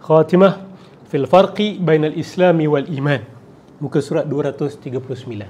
Khatimah fil farqi bainal islami wal iman. Muka surat 239.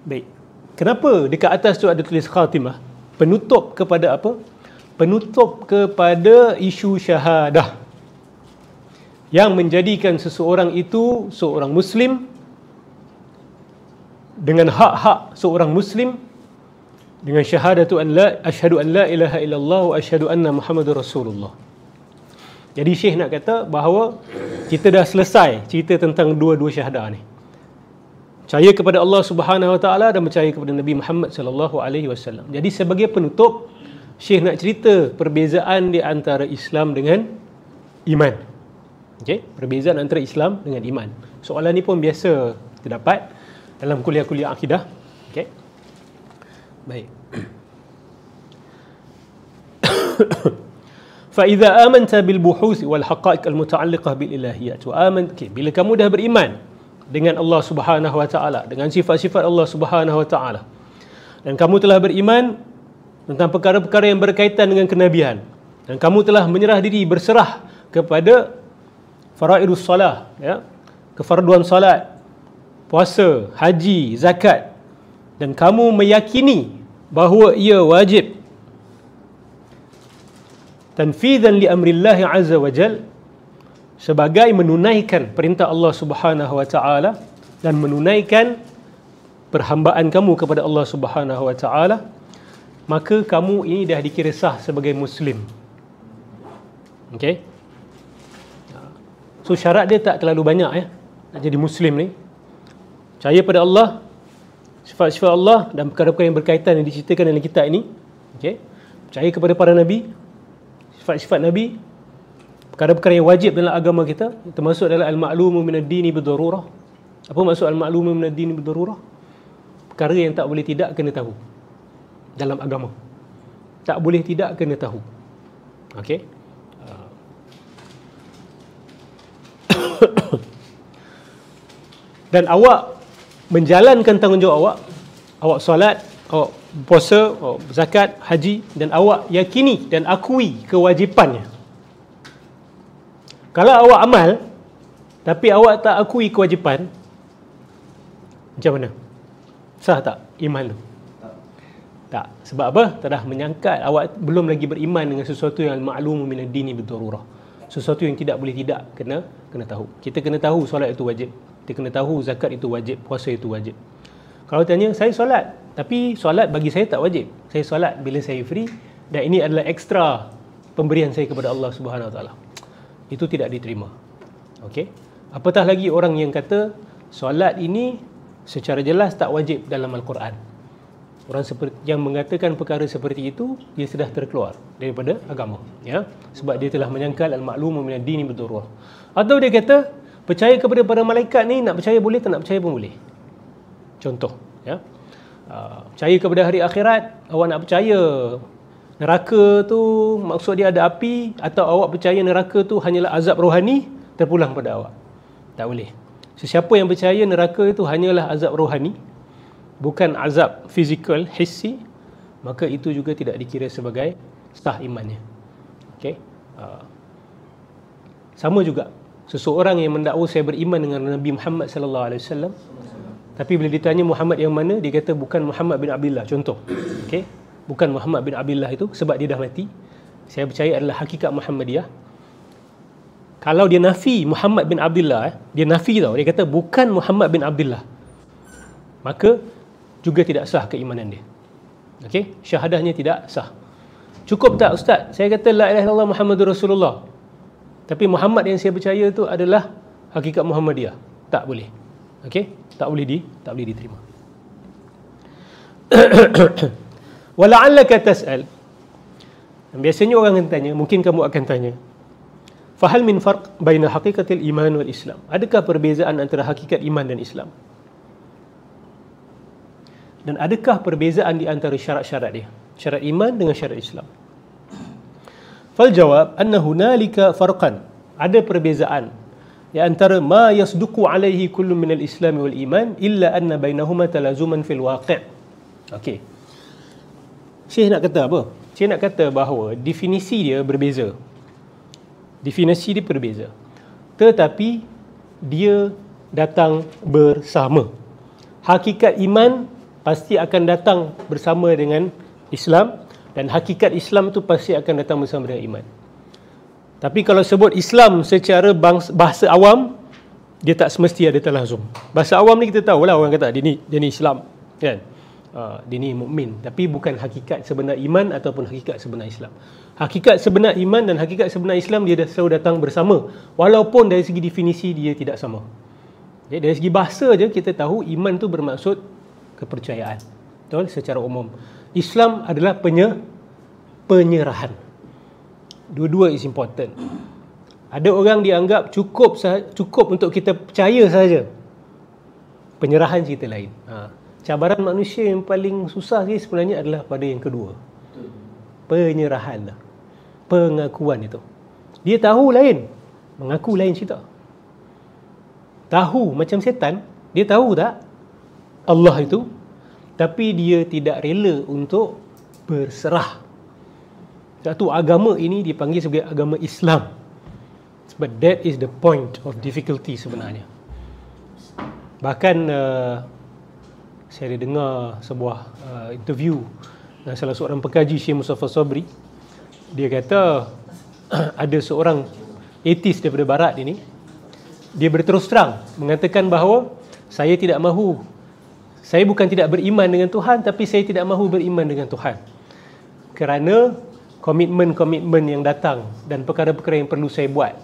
Baik. Kenapa dekat atas tu ada tulis khatimah? Penutup kepada apa? Penutup kepada isu syahadah yang menjadikan seseorang itu seorang Muslim dengan hak-hak seorang Muslim, dengan syahadatu an la asyhadu an la ilaha illallah wa asyhadu anna Muhammadur Rasulullah. Jadi Syekh nak kata bahawa kita dah selesai cerita tentang dua-dua syahadah ni. Percaya kepada Allah Subhanahu Wa Taala dan percaya kepada Nabi Muhammad sallallahu alaihi wasallam. Jadi sebagai penutup, Syekh nak cerita perbezaan di antara Islam dengan iman. Okey, perbezaan antara Islam dengan iman. Soalan ni pun biasa kita dapat dalam kuliah-kuliah akidah. Okey. Baik. Fa idza amanta bil buhuth wal haqa'iq al muta'alliqah bil ilahiyat wa amant, bila kamu dah beriman dengan Allah Subhanahu Wa Taala, dengan sifat-sifat Allah Subhanahu Wa Taala, dan kamu telah beriman tentang perkara-perkara yang berkaitan dengan kenabian, dan kamu telah menyerah diri, berserah kepada faraidus salah, ya, kefarduan salat, puasa, haji, zakat, dan kamu meyakini bahawa ia wajib tanfizan li amrillah azza wa jal, sebagai menunaikan perintah Allah Subhanahu Wa Taala dan menunaikan perhambaan kamu kepada Allah Subhanahu Wa Taala, maka kamu ini dah dikira sah sebagai Muslim. Okey. So syarat dia tak terlalu banyak, ya, nak jadi Muslim ni. Percaya pada Allah, sifat-sifat Allah dan perkara-perkara yang berkaitan yang diceritakan dalam kitab ini. Okey. Percaya kepada para nabi, sifat-sifat nabi, perkara-perkara yang wajib dalam agama kita, termasuk dalam al-ma'lumu minad dini bidarurah. Apa maksud al-ma'lumu minad dini bidarurah? Perkara yang tak boleh tidak kena tahu dalam agama. Tak boleh tidak kena tahu. Okey. Dan awak menjalankan tanggungjawab awak solat, awak puasa, awak zakat, haji, dan awak yakini dan akui kewajipannya. Kalau awak amal tapi awak tak akui kewajipan, macam mana? Sah tak iman tu? Tak. Sebab apa? Telah menyangkal, awak belum lagi beriman dengan sesuatu yang ma'lumu minad dini bidarurah. Sesuatu yang tidak boleh tidak kena tahu. Kita kena tahu solat itu wajib. Kita kena tahu zakat itu wajib, puasa itu wajib. Kalau tanya, saya solat, tapi solat bagi saya tak wajib. Saya solat bila saya free dan ini adalah ekstra pemberian saya kepada Allah Subhanahu Wa Taala. Itu tidak diterima. Okey. Apatah lagi orang yang kata solat ini secara jelas tak wajib dalam Al-Quran. Orang yang mengatakan perkara seperti itu, dia sudah terkeluar daripada agama, ya, sebab dia telah menyangkal al-ma'lumu minad dini bidarurah. Atau dia kata percaya kepada para malaikat ni, nak percaya boleh, tak nak percaya pun boleh. Contoh, ya, percaya kepada hari akhirat, awak nak percaya neraka tu maksud dia ada api, atau awak percaya neraka tu hanyalah azab rohani terpulang pada awak. Tak boleh. Sesiapa yang percaya neraka itu hanyalah azab rohani, bukan azab fizikal, hissi, maka itu juga tidak dikira sebagai sah imannya. Okey. Sama juga seseorang yang mendakwa saya beriman dengan Nabi Muhammad sallallahu alaihi wasallam, tapi bila ditanya Muhammad yang mana, dia kata bukan Muhammad bin Abdullah, contoh. Okey. Bukan Muhammad bin Abdullah itu sebab dia dah mati. Saya percaya adalah hakikat Muhammadiyah. Kalau dia nafi Muhammad bin Abdullah, dia nafi tau, dia kata bukan Muhammad bin Abdullah, maka juga tidak sah keimanan dia. Okey, syahadahnya tidak sah. Cukup tak ustaz? Saya kata la ilaha illallah Muhammadur Rasulullah, tapi Muhammad yang saya percaya itu adalah hakikat Muhammadiyah. Tak boleh. Okey, tak boleh diterima. Wala'allaka tas'al. Biasanya orang akan tanya, mungkin kamu akan tanya, fahal min farq baina haqiqatil iman wal Islam? Adakah perbezaan antara hakikat iman dan Islam? Dan adakah perbezaan di antara syarat-syarat dia? Syarat iman dengan syarat Islam. Fal jawab anna hunalika farqan. Ada perbezaan di antara ma yasduqu alaihi kullu minal Islam wal iman illa anna bainahuma talazuman fil waqi'. Okey. Syekh nak kata apa? Syekh nak kata bahawa definisi dia berbeza. Definisi dia berbeza. Tetapi dia datang bersama. Hakikat iman pasti akan datang bersama dengan Islam, dan hakikat Islam tu pasti akan datang bersama dengan iman. Tapi kalau sebut Islam secara bahasa awam, dia tak semesti ada talazum. Bahasa awam ni kita tahulah, orang kata dia ni Islam, kan? Dia ni mukmin, tapi bukan hakikat sebenar iman ataupun hakikat sebenar Islam. Hakikat sebenar iman dan hakikat sebenar Islam dia selalu datang bersama, walaupun dari segi definisi dia tidak sama. Jadi dari segi bahasa je kita tahu iman tu bermaksud kepercayaan, betul, secara umum. Islam adalah penyerahan. Dua-dua is important. Ada orang dianggap cukup untuk kita percaya saja. Penyerahan cerita lain. Cabaran manusia yang paling susah sebenarnya adalah pada yang kedua. Penyerahan lah. Pengakuan itu. Dia tahu lain, mengaku lain cerita. Tahu macam setan, dia tahu tak Allah itu, tapi dia tidak rela untuk berserah. Satu agama ini dipanggil sebagai agama Islam. But that is the point of difficulty sebenarnya. Bahkan saya ada dengar sebuah interview dengan salah seorang pekaji, Syekh Mustafa Sabri. Dia kata ada seorang ateis daripada barat ini, dia berterus terang mengatakan bahawa saya bukan tidak beriman dengan Tuhan, tapi saya tidak mahu beriman dengan Tuhan kerana komitmen-komitmen yang datang dan perkara-perkara yang perlu saya buat,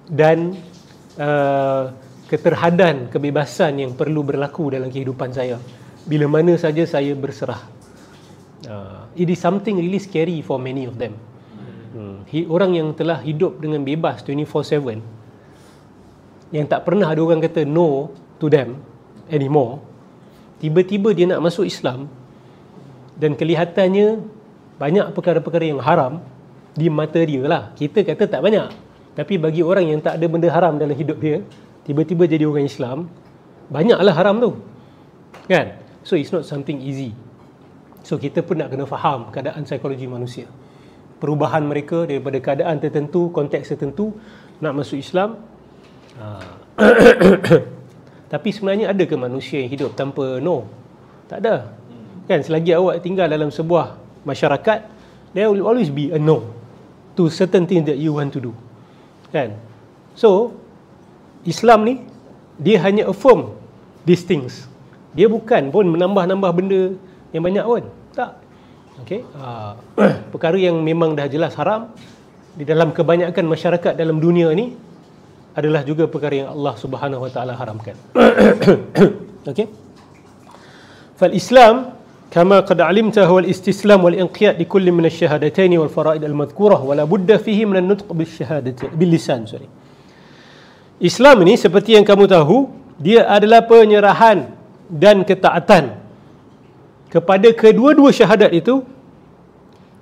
dan keterhadan kebebasan yang perlu berlaku dalam kehidupan saya bila mana saja saya berserah. It is something really scary for many of them. Orang yang telah hidup dengan bebas 24/7, yang tak pernah ada orang kata no to them anymore, tiba-tiba dia nak masuk Islam dan kelihatannya banyak perkara-perkara yang haram di mata dia lah. Kita kata tak banyak, tapi bagi orang yang tak ada benda haram dalam hidup dia, tiba-tiba jadi orang Islam, banyaklah haram tu, kan? So it's not something easy. So kita pun nak kena faham keadaan psikologi manusia, perubahan mereka daripada keadaan tertentu, konteks tertentu, nak masuk Islam. Tapi sebenarnya ada ke manusia yang hidup tanpa no? Tak ada, kan? Selagi awak tinggal dalam sebuah masyarakat, there will always be a no to certain things that you want to do, kan? So Islam ni dia hanya affirm these things. Dia bukan pun menambah-nambah benda yang banyak pun, tak. Okay? Perkara yang memang dah jelas haram di dalam kebanyakan masyarakat dalam dunia ni adalah juga perkara yang Allah Subhanahu Wa Taala haramkan. Okey. Fal Islam kama qad alimta huwa al-istislam wal inqiyad li kulli min ash-shahadatayn wal fara'id al-madhkurah wa la budda fihi min an-nutq bil lisan. Islam ini seperti yang kamu tahu, dia adalah penyerahan dan ketaatan kepada kedua-dua syahadat itu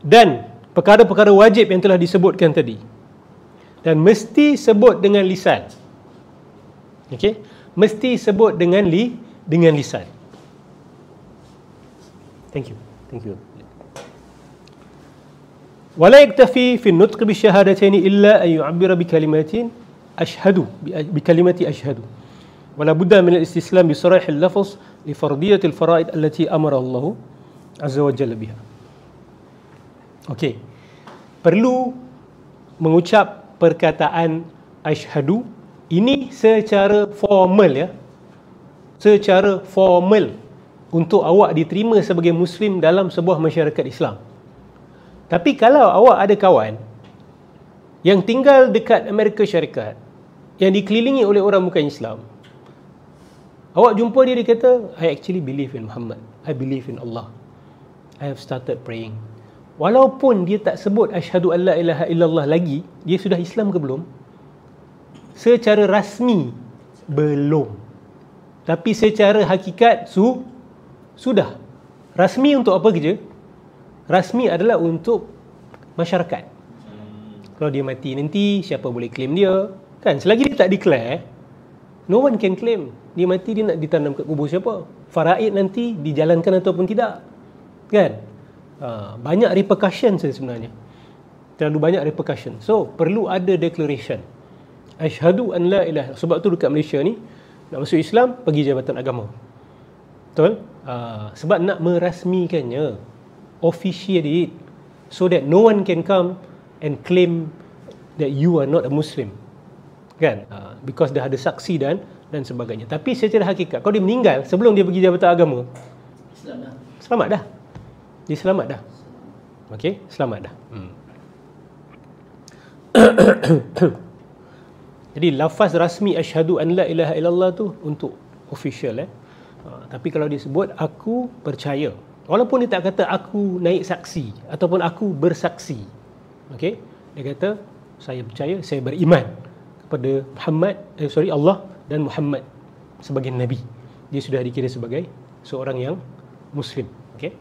dan perkara-perkara wajib yang telah disebutkan tadi, dan mesti sebut dengan lisan. Okey, mesti sebut dengan lisan. Thank you. Wala yaktafi fi an-nutq bi syahadatayn illa an yu'abbira bi kalimatin ashhadu bi kalimati ashhadu. Wala budda min al-istislam bi sarih al-lafz li fardiyat al-fara'id allati amara Allah azza wa jalla biha. Okey. Perlu mengucap perkataan asyhadu ini secara formal, ya. Secara formal untuk awak diterima sebagai Muslim dalam sebuah masyarakat Islam. Tapi kalau awak ada kawan yang tinggal dekat Amerika Syarikat, yang dikelilingi oleh orang bukan Islam, awak jumpa dia, dia kata, I actually believe in Muhammad, I believe in Allah, I have started praying. Walaupun dia tak sebut asyhadu an la ilaha illallah lagi, dia sudah Islam ke belum? Secara rasmi belum, tapi secara hakikat sudah. Rasmi untuk apa kerja? Rasmi adalah untuk masyarakat. Kalau dia mati nanti, siapa boleh claim dia? Kan, selagi dia tak declare, no one can claim. Dia mati, dia nak ditanam kat kubur siapa? Faraid nanti dijalankan ataupun tidak, kan? banyak repercussion sebenarnya. Terlalu banyak repercussion. So, perlu ada declaration. Asyhadu an la ilaha. Sebab tu dekat Malaysia ni, nak masuk Islam, pergi Jabatan Agama. Betul? Sebab nak merasmikannya, officiate it, so that no one can come and claim that you are not a Muslim. Kan? Because dah ada saksi dan sebagainya. Tapi secara hakikat, kalau dia meninggal sebelum dia pergi Jabatan Agama, selamat dah. Dia selamat dah. Okey, selamat dah. Jadi lafaz rasmi asyhadu an la ilaha illallah tu untuk official tapi kalau dia sebut aku percaya, walaupun dia tak kata aku naik saksi ataupun aku bersaksi, okey, dia kata saya percaya, saya beriman kepada Allah dan Muhammad sebagai nabi. Dia sudah dikira sebagai seorang yang muslim. Okey.